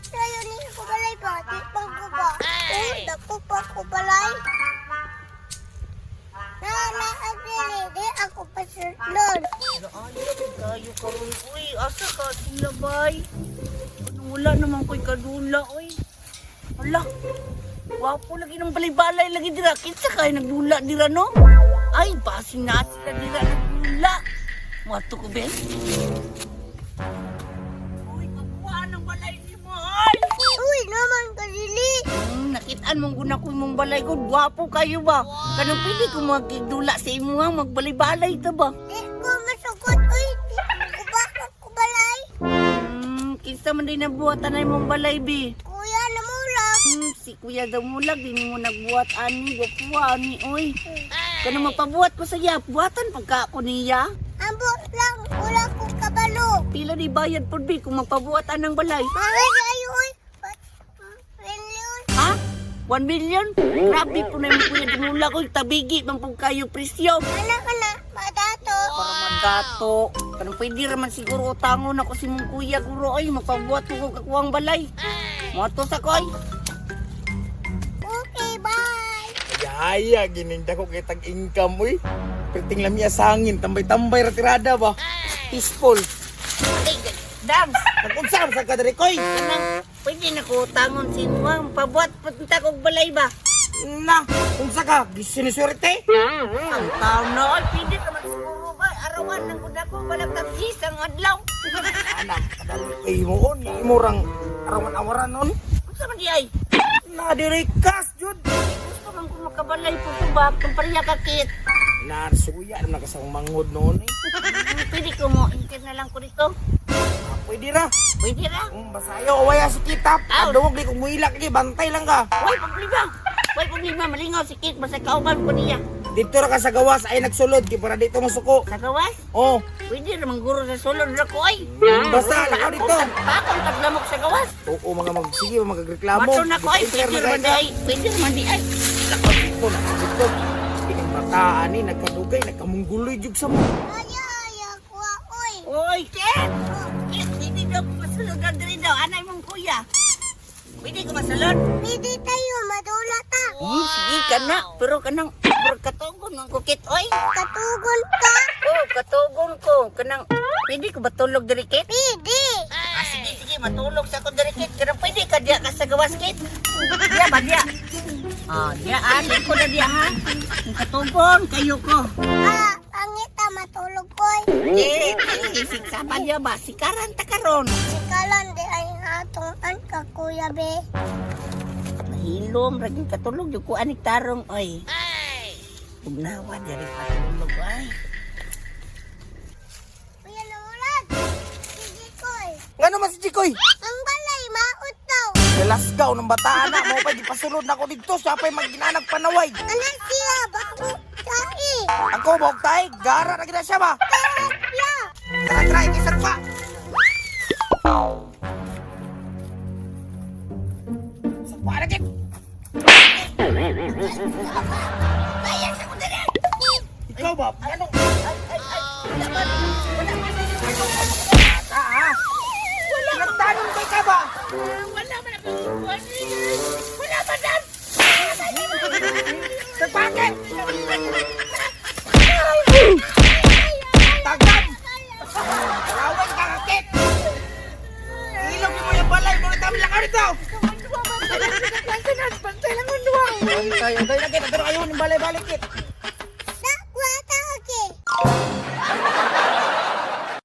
Tayo ni ko balay ba? Di pang ko ba? Oh, dako pa ko balay. Agili, di ako pasunod. Kayo karon uy, asa ka sila bay? Wala naman ko'y kadula uy. Hala. Wapo lagi ng balay-balay lagi dira. Kinsa kay nagdula dira no? Ay, basing na sila dira nagdula. Mato ko ben. Uy, kapuha ng balay ni mo ay. Uy, naman kadili. Nakitaan mong guna ko mong balay ko. Gwapo kayo ba? Kanang pili ko magdula sa imo nga magbalay-balay ta ba? Di ko masukot. Uy, di ko ba ko balay? Kinsa man din nabuhatan na mong balay bi? Kuya, namulag. Si Kuya daw mulag, di mo nagbuhat ani, gwapuha ani, oy. Kanang mapabuhat ko sa iya, buhatan pagka ako niya. Ambot lang, wala ko kabalo. Pila di bayad po bi kung mapabuhatan ng balay. Mahal kayo, uy. Million. Ha? 1 million? Grabe po na yung Kuya Dumula ko, tabigi man po kayo presyo. Anak ka na, madato. Para magato. Kanang pwede raman siguro utangon ako si mong kuya kuro ay mapabuhat ko kakuwang balay. Moto sa koy. Okay, bye. Yaya, gininda ko kitang income, uy. Perting lamia sa hangin, tambay-tambay ratirada ba? Peaceful. Ay, dam. Nag-unsam sa kadari, koy. Kanang pwede na ko utangon si mo pabuhat patunta kong balay ba? Na, unsa ka, gisiniswerte? Ang tao na ay pwede naman siguro ba? Arawan ng kuda ko walang tagis ang adlaw. Anak, kadali kay mo, ni imurang arawan awaran nun. Ano sa man di ay? Na, dirikas, jud. Gusto man ko makabalay po ko ba? Kung pariya kakit. Na, suya, naman nakasang manghod noon, eh. Pwede ko mo, ingkir na lang ko dito. Ah, pwede ra. Pwede na. Basayo, waya si kitap. Aw. Aduwag di kong muilak, di, bantay lang ka. Uy, problema. Uy, problema. Malingaw si Kit. Basta kauban ko niya. Dito ra ka sa gawas, ay nagsulod, di para dito masuko. Sa gawas? Oh, Pwede naman guro sa sulod na ko ay. basta, lakaw dito. Bakong taglamok sa gawas. Oo, mga sige, magagreklamo. Mato na ko ay. Di pa Pwede naman di ay. Pwede naman di ay. Dito, dito. Pinagbataan ni, nagkadugay, nagkamungguloy jug sa mo. Aya, kuha, uy. Uy, Kit! Kit, pwede daw ko masulod na diri daw. Anay mong kuya. Pwede ko masulod? Pwede tayo, madula ta. Sige ka na. Pero kanang katugon ng kukit. Oy! Katugon ka. Oh, katugon ko. Kanang, pwede ko ba tulog diri, Kit? Pwede. Sige, matulog sa ako diri, Kit. Kanang pwede ka diya ka sa gawas, Kit. Diya ba, diya? Diya, anin ko na diya, ha? Ang katugon, kayo ko. Pangit ta matulog ko'y. Kit, isig sa pa diya ba? Sikaran ta karon. Sikalan di ay hatungan ka, kuya be. Mahilom, raging katulog. Yung ko anik tarong, oy. Ugnawa, diri patulog, ay. Kuya namulag. Sige ko'y. Nga naman si Chikoy. Ang balay, maot daw. Lasgaw ng bataan na, mo pa di pasulod na ko dito, siya pa'y magginanag panaway. Anak siya, bako kai. Ako, bawag tayo, gara na gina siya ba? Siya. Tara, kisag pa. Sakpa na kit. Ikaw ba? Anong? Nagtanong kay ka ba? Wala man ako. Wala man dan. Nagpakit! Tagam! Kawawan ka kakit! Ilog mo yung balay, mga tamlang ka rito! Bantay lang ang luwang! Bantay, bantay na kit, pero ayaw ng balay-balay kit!